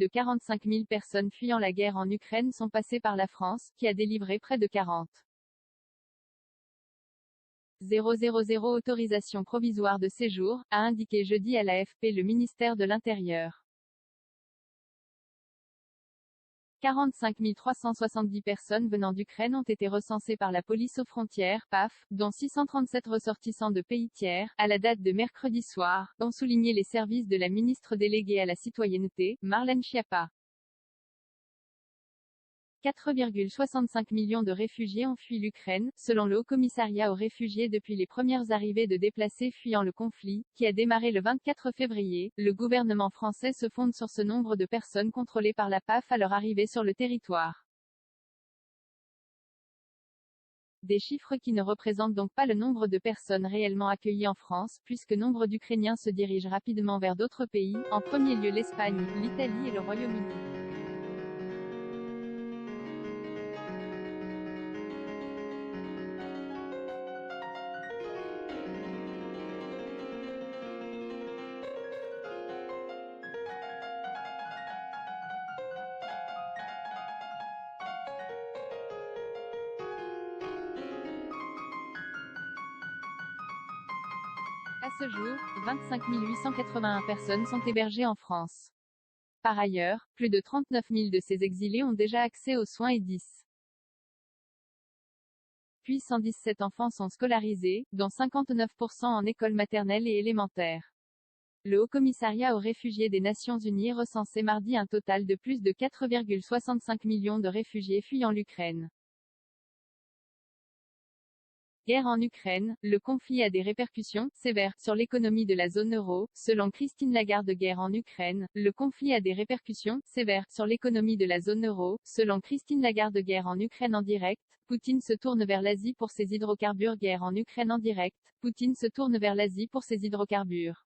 de 45 000 personnes fuyant la guerre en Ukraine sont passées par la France, qui a délivré près de 40 000 autorisations provisoires de séjour, a indiqué jeudi à l'AFP le ministère de l'Intérieur. 45 370 personnes venant d'Ukraine ont été recensées par la police aux frontières, PAF, dont 637 ressortissants de pays tiers, à la date de mercredi soir, ont souligné les services de la ministre déléguée à la citoyenneté, Marlène Schiappa. 4,65 millions de réfugiés ont fui l'Ukraine, selon le Haut-Commissariat aux réfugiés depuis les premières arrivées de déplacés fuyant le conflit, qui a démarré le 24 février. Le gouvernement français se fonde sur ce nombre de personnes contrôlées par la PAF à leur arrivée sur le territoire. Des chiffres qui ne représentent donc pas le nombre de personnes réellement accueillies en France, puisque nombre d'Ukrainiens se dirigent rapidement vers d'autres pays, en premier lieu l'Espagne, l'Italie et le Royaume-Uni. À ce jour, 25 881 personnes sont hébergées en France. Par ailleurs, plus de 39 000 de ces exilés ont déjà accès aux soins et 117 enfants sont scolarisés, dont 59% en école maternelle et élémentaire. Le Haut-Commissariat aux réfugiés des Nations Unies recensait mardi un total de plus de 4,65 millions de réfugiés fuyant l'Ukraine. Guerre en Ukraine, le conflit a des répercussions sévères sur l'économie de la zone euro, selon Christine Lagarde. Guerre en Ukraine, le conflit a des répercussions sévères sur l'économie de la zone euro, selon Christine Lagarde. Guerre en Ukraine en direct, Poutine se tourne vers l'Asie pour ses hydrocarbures. Guerre en Ukraine en direct, Poutine se tourne vers l'Asie pour ses hydrocarbures.